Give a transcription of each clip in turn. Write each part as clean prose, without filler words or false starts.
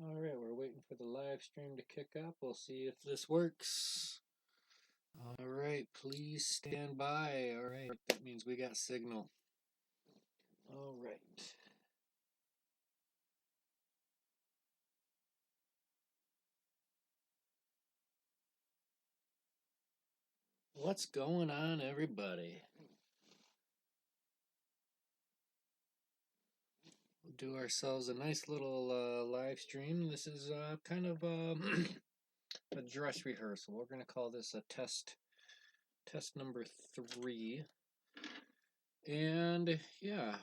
Alright, we're waiting for the live stream to kick up. We'll see if this works. Alright, please stand by. Alright, that means we got signal. Alright. What's going on, everybody? We'll do ourselves a nice little live stream. This is kind of a dress rehearsal. We're going to call this a test number 3. And yeah,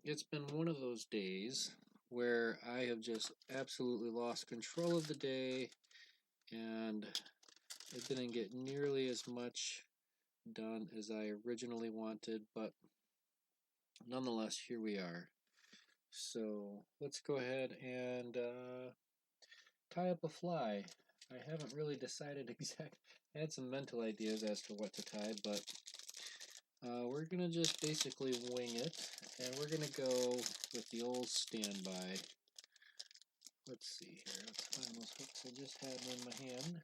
it's been one of those days where I have just absolutely lost control of the day, and I didn't get nearly as much done as I originally wanted, but nonetheless, here we are. So let's go ahead and tie up a fly. I haven't really decided exactly. I had some mental ideas as to what to tie, but we're going to just basically wing it, and we're going to go with the old standby. Let's see here. Let's find those hooks I just had in my hand.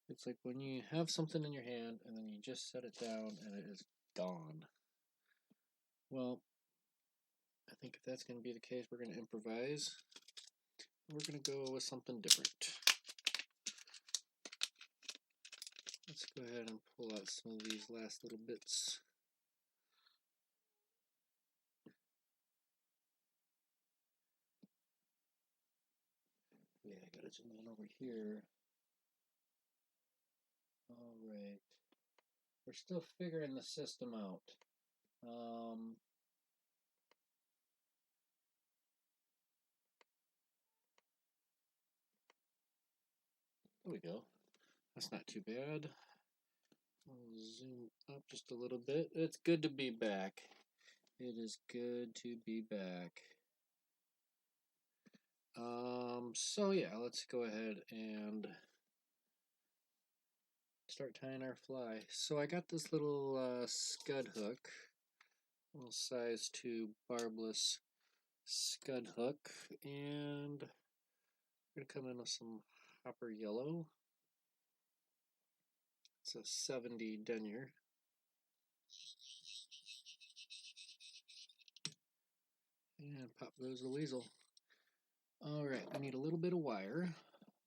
It's like when you have something in your hand and then you just set it down and it is gone. Well, I think if that's going to be the case, we're going to improvise. We're going to go with something different. Let's go ahead and pull out some of these last little bits. Yeah, I gotta zoom in over here. Alright. We're still figuring the system out. There we go. That's not too bad. I'll zoom up just a little bit. It's good to be back. It is good to be back. So yeah, let's go ahead and start tying our fly. So I got this little scud hook, little size 2 barbless scud hook, and we're gonna come in with some hopper yellow. It's a 70 denier. And pop goes the weasel. Alright, I need a little bit of wire.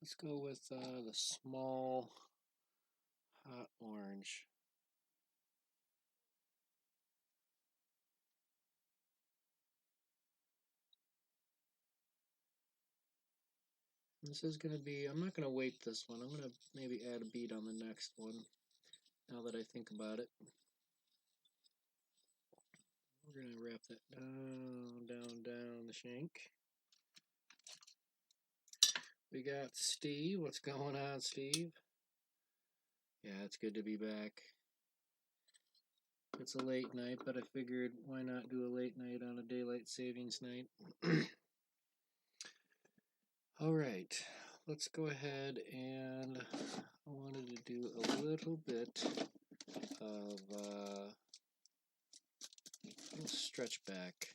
Let's go with the small hot orange. This is going to be, I'm not going to weight this one. I'm going to maybe add a bead on the next one, now that I think about it. We're going to wrap that down the shank. We got Steve. What's going on, Steve? Yeah, it's good to be back. It's a late night, but I figured why not do a late night on a daylight savings night. Alright, let's go ahead and I wanted to do a little bit of a little stretch back.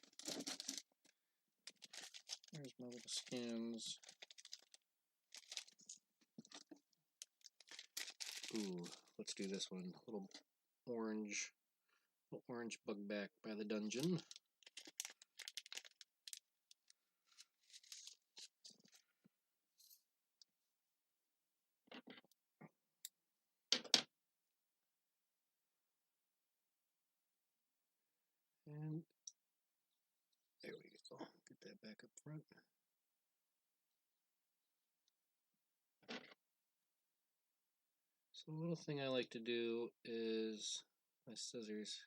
There's my little skins. Ooh, let's do this one. A little orange bug back by the dungeon. And there we go. Get that back up front. So a little thing I like to do is my scissors.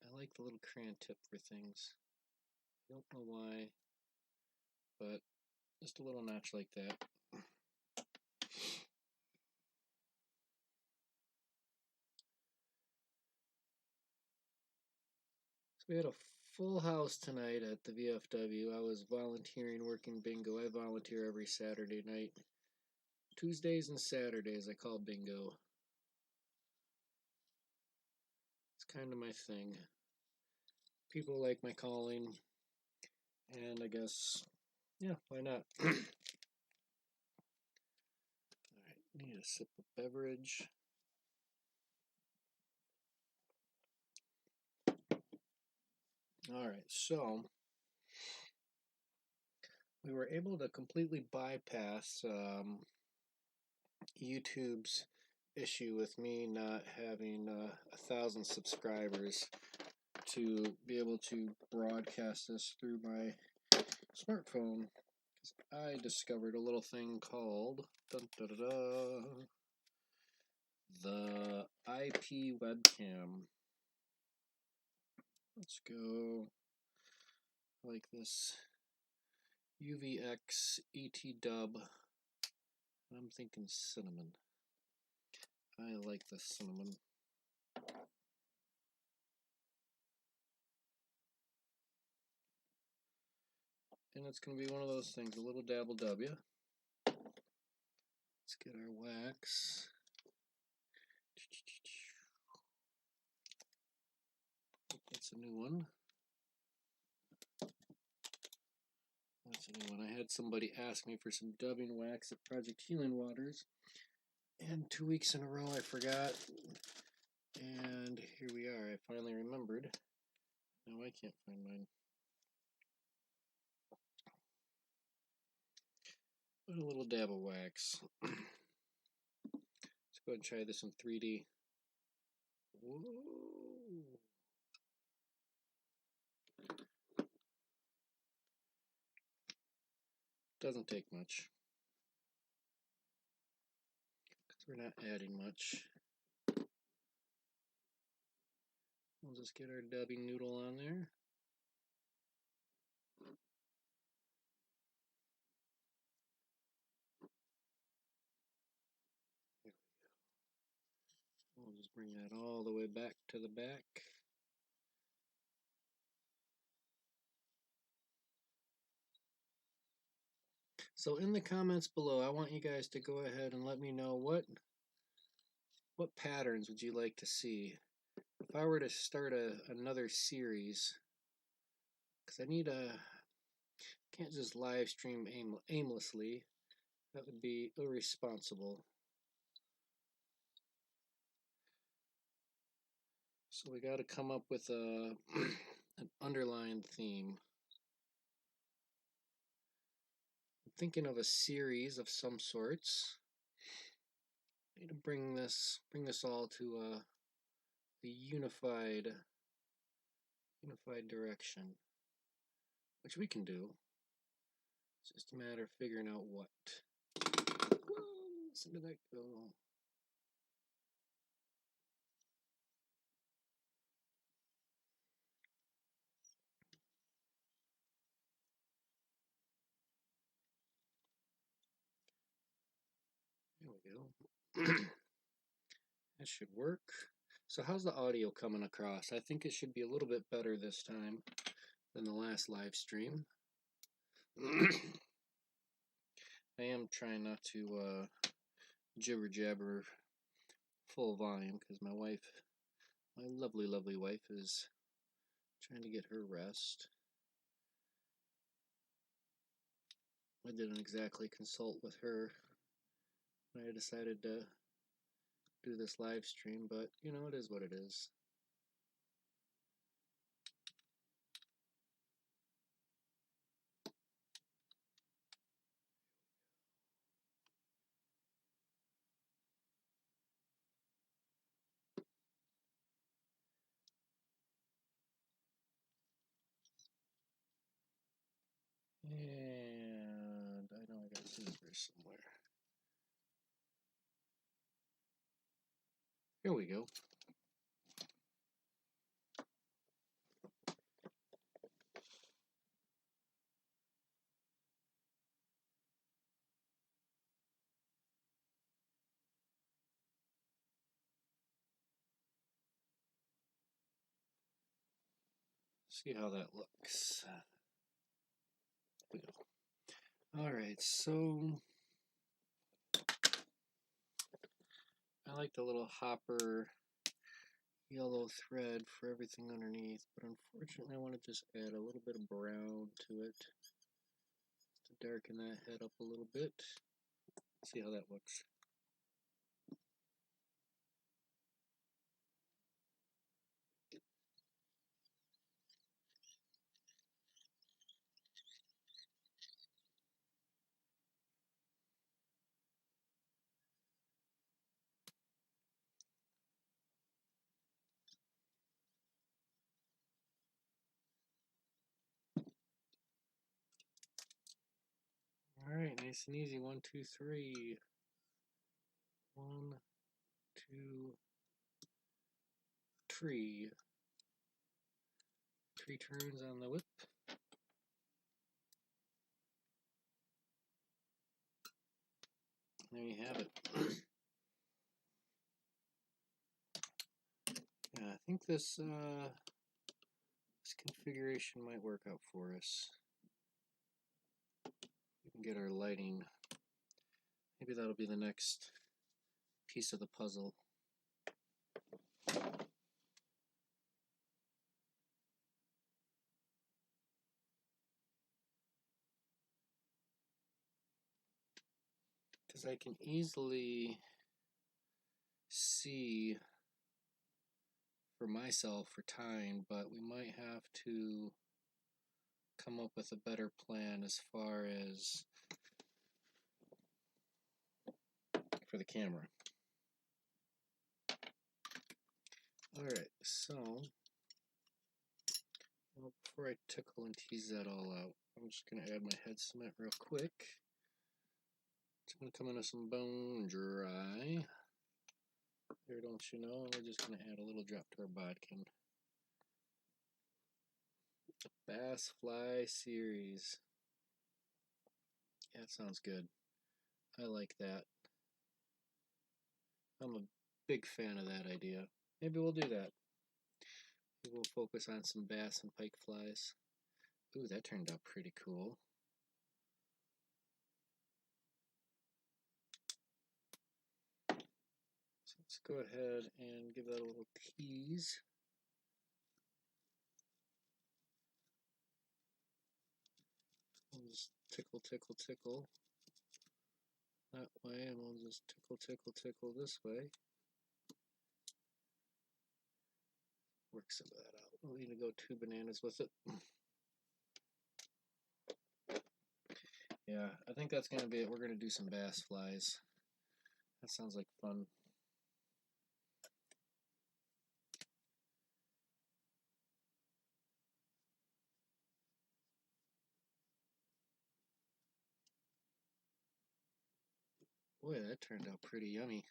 I like the little crayon tip for things. I don't know why, but just a little notch like that. So we had a full house tonight at the VFW. I was volunteering, working bingo. I volunteer every Saturday night. Tuesdays and Saturdays I call bingo. It's kind of my thing. People like my calling, and I guess, yeah, why not? Alright, need a sip of beverage. Alright, so we were able to completely bypass YouTube's issue with me not having 1,000 subscribers to be able to broadcast this through my smartphone. I discovered a little thing called the IP webcam. Let's go like this UVX ET dub. I'm thinking cinnamon. I like the cinnamon. And it's going to be one of those things, a little dabble W. Let's get our wax. That's a new one. That's a new one. I had somebody ask me for some dubbing wax at Project Healing Waters, and 2 weeks in a row I forgot. And here we are. I finally remembered. Now I can't find mine. But a little dab of wax. Let's go ahead and try this in 3D. Whoa. Doesn't take much, because we're not adding much. We'll just get our dubbing noodle on there. There we go. We'll just bring that all the way back to the back. So in the comments below, I want you guys to go ahead and let me know what patterns would you like to see. If I were to start another series, because can't just live stream aimlessly. That would be irresponsible. So we got to come up with an underlying theme. I'm thinking of a series of some sorts. I need to bring this all to a unified direction, which we can do. It's just a matter of figuring out what. Whoa, listen to that go. There we go. That should work. So how's the audio coming across? I think it should be a little bit better this time than the last live stream. I am trying not to jibber jabber full volume because my lovely wife, is trying to get her rest. I didn't exactly consult with her when I decided to do this live stream, but you know, it is what it is. And I know I got scissors somewhere. Here we go. See how that looks. Here we go. All right, so I like the little hopper yellow thread for everything underneath, but unfortunately I want to just add a little bit of brown to it to darken that head up a little bit. See how that looks. Alright, nice and easy. 1, 2, 3. 1, 2, 3. 3 turns on the whip. There you have it. Yeah, I think this configuration might work out for us. We can get our lighting. Maybe that'll be the next piece of the puzzle. Because I can easily see for myself for time, but we might have to come up with a better plan as far as for the camera. Alright, so before I tickle and tease that all out, I'm just going to add my head cement real quick. It's going to come into some bone dry. There, don't you know? And we're just going to add a little drop to our bodkin. Bass Fly Series. Yeah, that sounds good. I like that. I'm a big fan of that idea. Maybe we'll do that. Maybe we'll focus on some bass and pike flies. Ooh, that turned out pretty cool. So let's go ahead and give that a little tease. We'll just tickle, tickle, tickle that way, and we'll just tickle, tickle, tickle this way. Work some of that out. We'll need to go 2 bananas with it. Yeah, I think that's going to be it. We're going to do some bass flies. That sounds like fun. Boy, that turned out pretty yummy.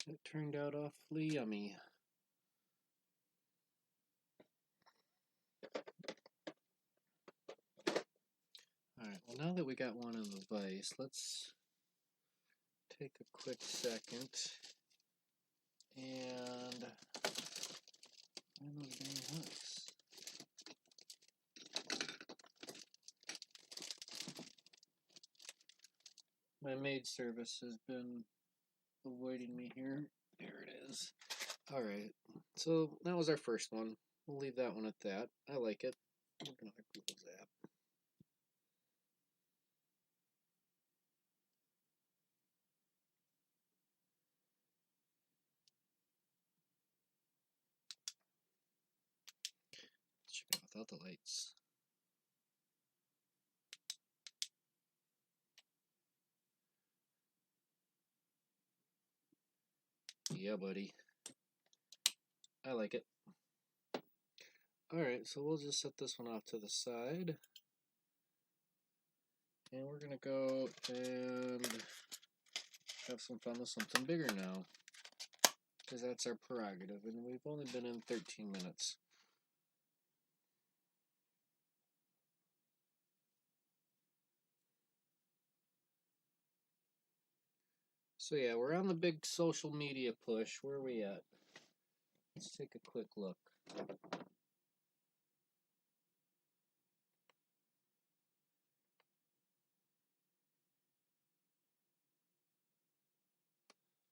It turned out awfully yummy. Alright, well now that we got one in the vise, let's take a quick second and find those dang hooks. My maid service has been avoiding me here. There it is. Alright, so that was our first one. We'll leave that one at that. I like it. Another Google Zap. Check it out without the lights. Yeah, buddy. I like it. Alright, so we'll just set this one off to the side. And we're going to go and have some fun with something bigger now. Because that's our prerogative, and we've only been in 13 minutes. So yeah, we're on the big social media push. Where are we at? Let's take a quick look.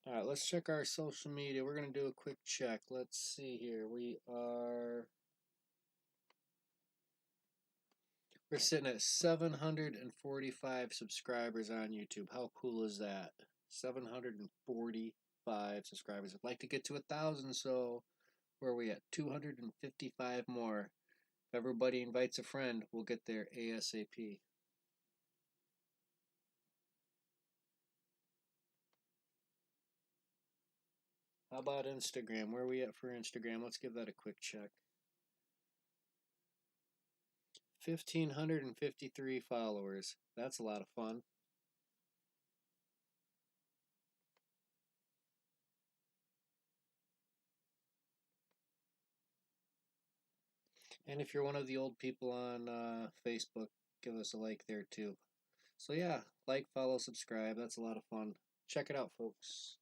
Alright, let's check our social media. We're going to do a quick check. Let's see here. We're sitting at 745 subscribers on YouTube. How cool is that? 745 subscribers. I'd like to get to 1,000, so where are we at? 255 more. If everybody invites a friend, we'll get there ASAP. How about Instagram? Where are we at for Instagram? Let's give that a quick check. 1,553 followers. That's a lot of fun. And if you're one of the old people on Facebook, give us a like there too. So yeah, like, follow, subscribe. That's a lot of fun. Check it out, folks.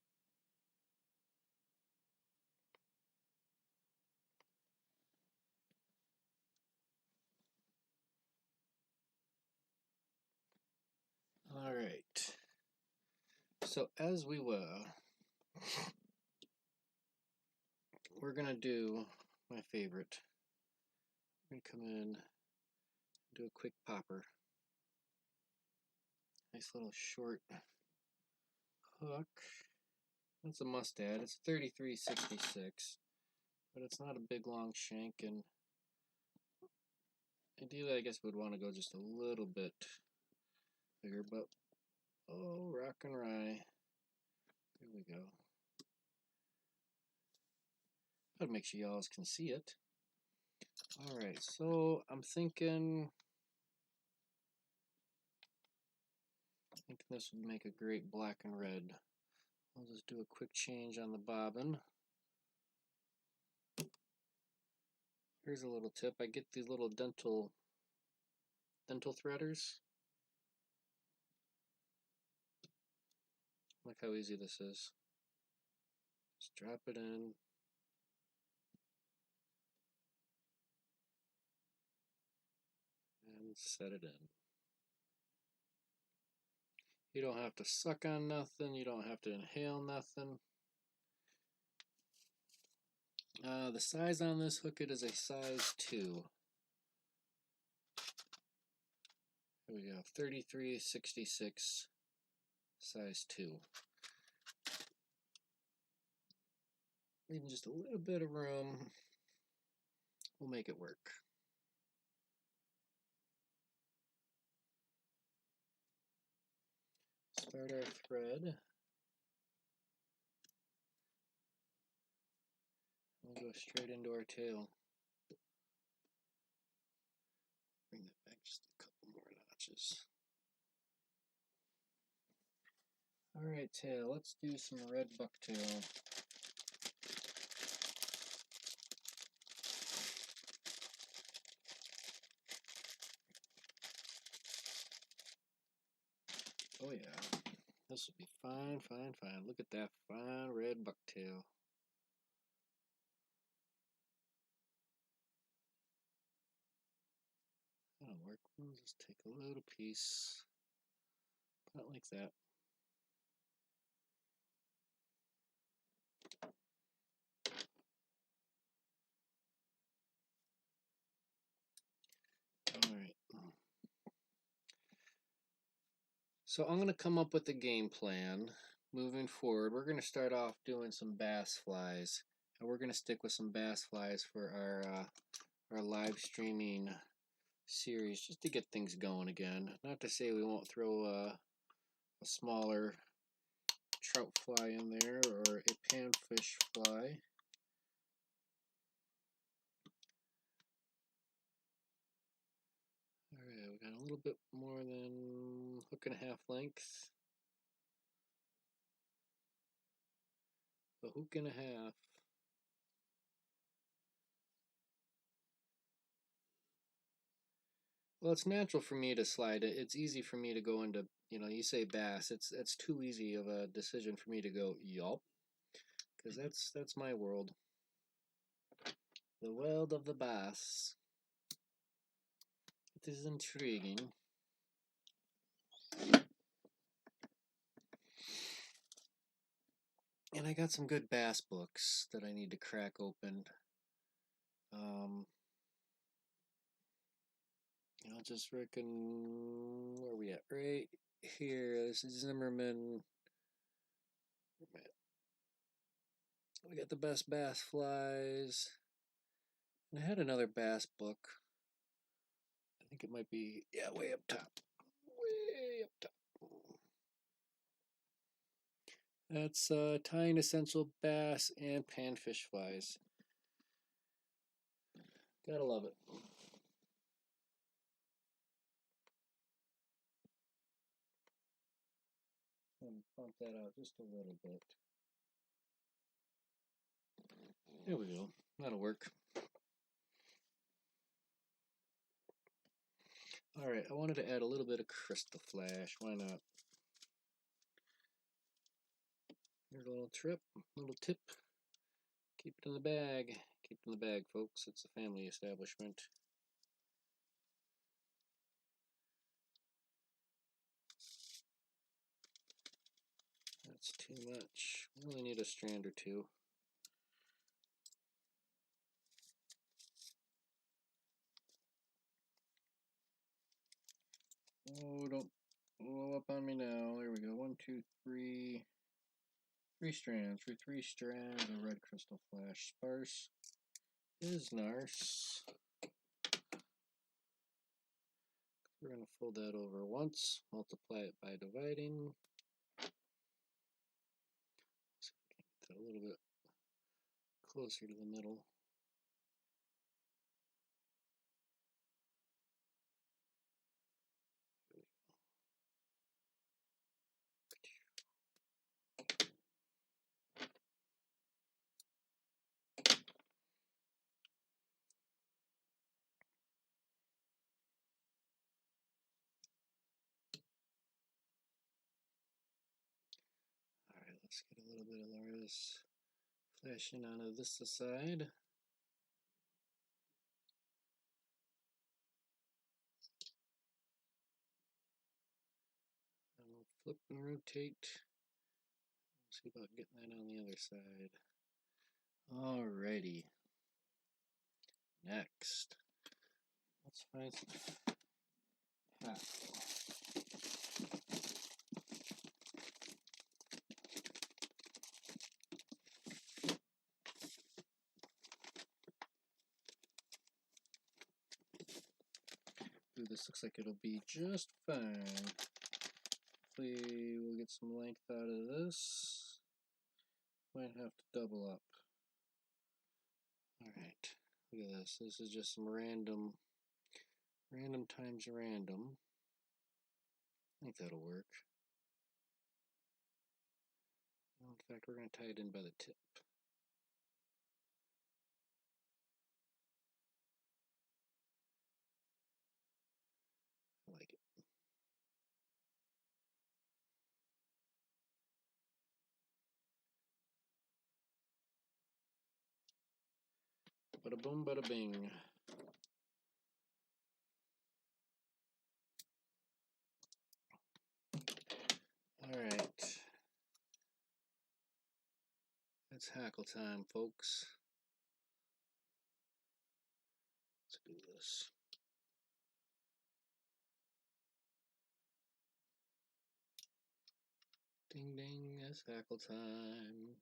All right. So as we were, we're gonna do my favorite. We're gonna come in, do a quick popper. Nice little short hook. That's a must-add. It's 33.66, but it's not a big long shank, and ideally I guess we'd want to go just a little bit bigger, but oh, rock and rye. There we go. Gotta make sure y'all can see it. Alright, so I'm thinking this would make a great black and red. I'll just do a quick change on the bobbin. Here's a little tip. I get these little dental threaders. Look how easy this is. Just drop it in. And set it in. You don't have to suck on nothing. You don't have to inhale nothing. The size on this hook, it is a size 2. Here we go, 33.66, size 2. Leaving just a little bit of room, we'll make it work. Start our thread. We'll go straight into our tail. Bring that back just a couple more notches. Alright, tail, let's do some red bucktail. Oh yeah, this will be fine, fine, fine. Look at that fine red bucktail. That'll work. We'll just take a little piece, not like that. Alright. So I'm going to come up with a game plan moving forward. We're going to start off doing some bass flies, and we're going to stick with some bass flies for our live streaming series, just to get things going again. Not to say we won't throw a smaller trout fly in there or a panfish fly. Alright, we got a little bit more than hook and a half length. A hook and a half. Well, it's natural for me to slide it. It's easy for me to go into, you say bass. It's too easy of a decision for me to go, yup, because that's my world. The world of the bass. It is intriguing. And I got some good bass books that I need to crack open. I'll just reckon, where are we at? Right here. This is Zimmerman. We got the best bass flies. And I had another bass book. I think it might be, yeah, way up top. Way up top. That's tying essential bass and panfish flies. Gotta love it. Bump that out just a little bit. There we go. That'll work. Alright, I wanted to add a little bit of crystal flash. Why not? Here's a little tip. Keep it in the bag. Keep it in the bag, folks. It's a family establishment. That's too much. We only need a strand or two. Oh, don't blow up on me now. There we go. 1, 2, 3. 3 strands. For 3 strands of red crystal flash. Sparse is narce. We're going to fold that over once. Multiply it by dividing. So we can get that a little bit closer to the middle. Alright, let's get a little bit of this flashing onto this side. And we'll flip and rotate. See about getting that on the other side. Alrighty. Next, let's find some hackle. Ooh, this looks like it'll be just fine. Hopefully we'll get some length out of this. Might have to double up. Alright, look at this. This is just some random times random. I think that'll work. In fact, we're going to tie it in by the tip. I like it. Bada boom, bada bing. Alright. It's hackle time, folks. Let's do this. Ding ding, it's hackle time.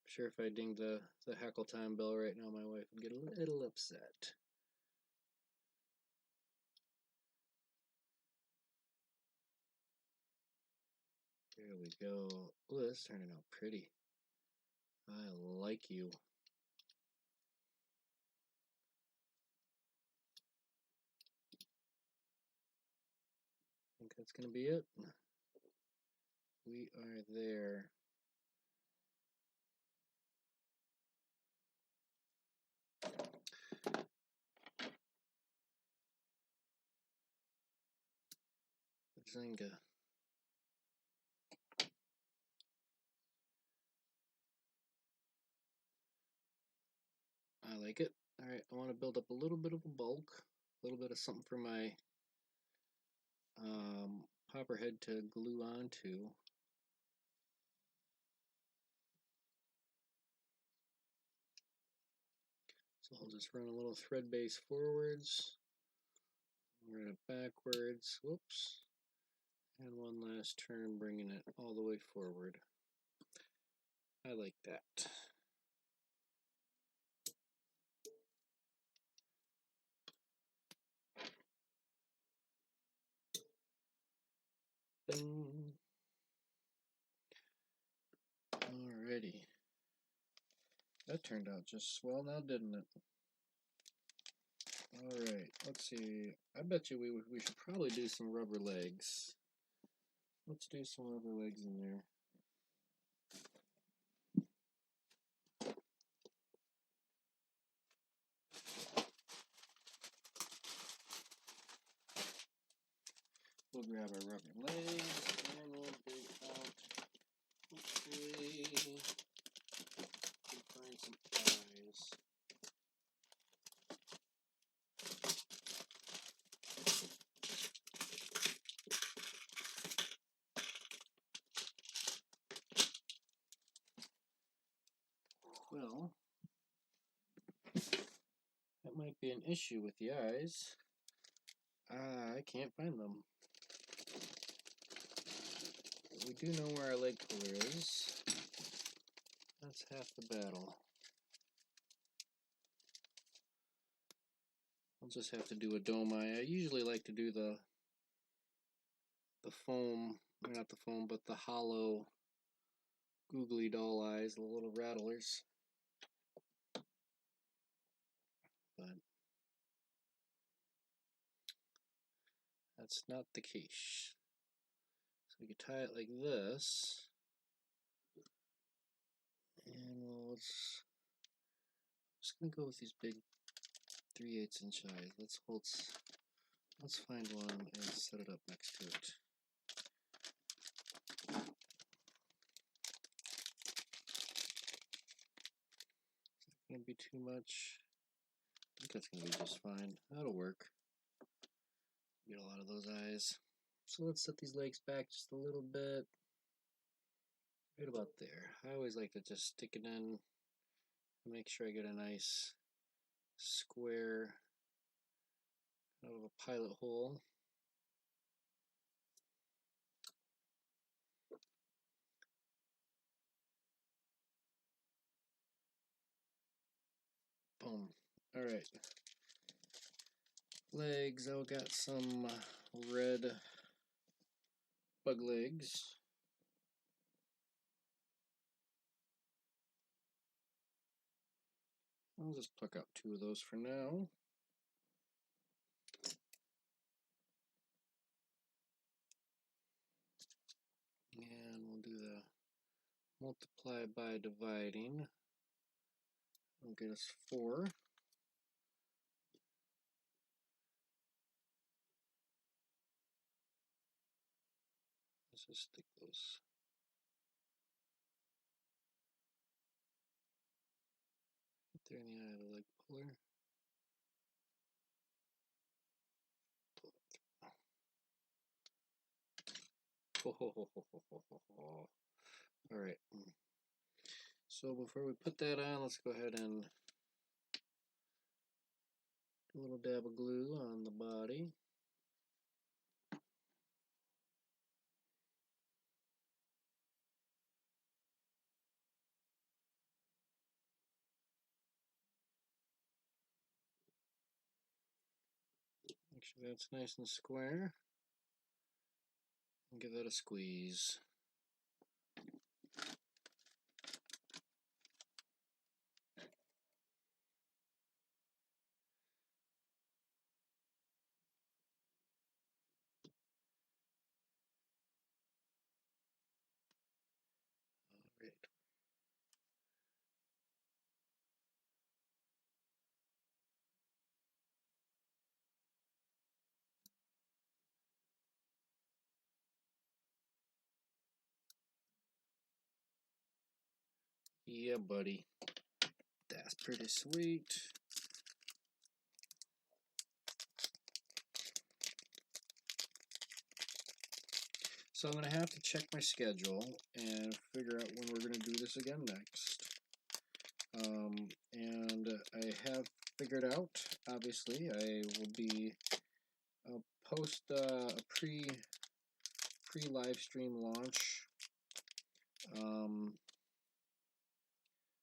I'm sure if I dinged the hackle time bell right now, my wife would get a little upset. There we go. Oh, that's turning out pretty. I like you. I think that's going to be it. We are there. Zynga. I like it. Alright, I want to build up a little bit of a bulk, a little bit of something for my popper head to glue onto. So I'll just run a little thread base forwards, run it backwards, whoops, and one last turn bringing it all the way forward. I like that. Bing. Alrighty. That turned out just swell now, didn't it? Alright, let's see. I bet you we should probably do some rubber legs. Let's do some rubber legs in there. We'll grab our rubber legs and we'll dig out, hopefully, we'll find some eyes. Well, that might be an issue with the eyes. I can't find them. But we do know where our leg puller is. That's half the battle. I'll just have to do a dome eye. I usually like to do the foam, or not the foam, but the hollow googly doll eyes, the little rattlers. But that's not the case. So we can tie it like this, and we'll just gonna go with these big 3/8 inch eyes. Let's find one and set it up next to it. Is that gonna be too much? I think that's gonna be just fine. That'll work. Get a lot of those eyes. So let's set these legs back just a little bit. Right about there. I always like to just stick it in and make sure I get a nice square out of a pilot hole. Boom. Alright. Legs. I've got some red bug legs. I'll just pluck out 2 of those for now. And we'll do the multiply by dividing. It'll get us 4. Let's just stick those. Right there in the eye of the leg puller. Alright. So before we put that on, let's go ahead and do a little dab of glue on the body. Make sure that's nice and square. And give that a squeeze. Alright. Yeah, buddy. That's pretty sweet. So I'm going to have to check my schedule and figure out when we're going to do this again next. And I have figured out. Obviously, I will be post a pre live stream launch,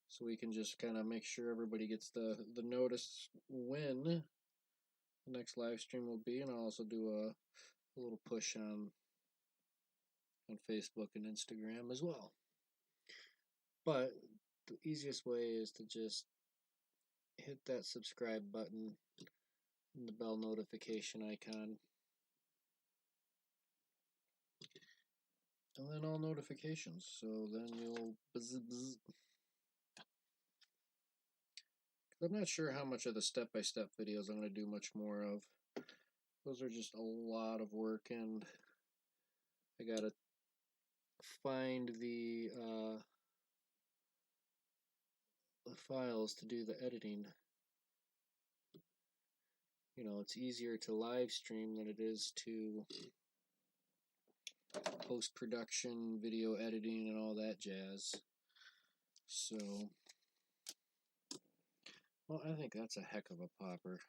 so we can just kind of make sure everybody gets the notice when the next live stream will be, and I'll also do a little push on Facebook and Instagram as well. But the easiest way is to just hit that subscribe button and the bell notification icon, and then all notifications, so then you'll buzz, buzz. I'm not sure how much of the step-by-step videos I'm going to do much more of. Those are just a lot of work, and I gotta find the files to do the editing. You know, it's easier to live stream than it is to post-production, video editing, and all that jazz. So, well, I think that's a heck of a popper.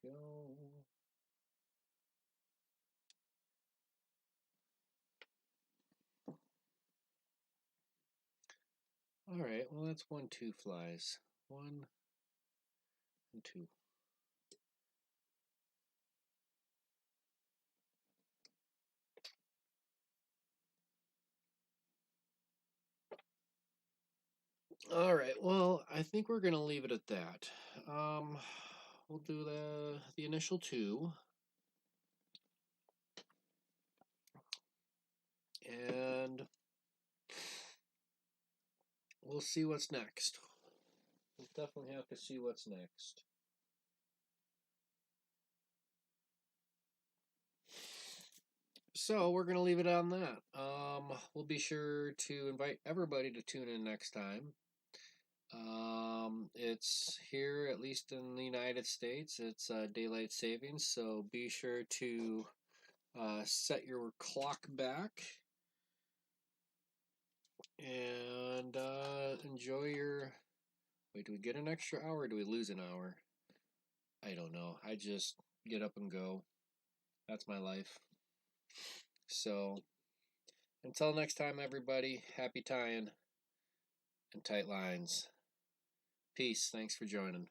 Go. All right, well, that's 1, 2 flies. 1 and 2. All right, well, I think we're gonna leave it at that. We'll do the initial 2, and we'll see what's next. We'll definitely have to see what's next. So we're gonna leave it on that. We'll be sure to invite everybody to tune in next time. It's here, at least in the United States, it's daylight savings, so be sure to set your clock back and enjoy your. Wait, do we get an extra hour or do we lose an hour? I don't know. I just get up and go. That's my life. So, until next time, everybody, happy tying and tight lines. Peace. Thanks for joining.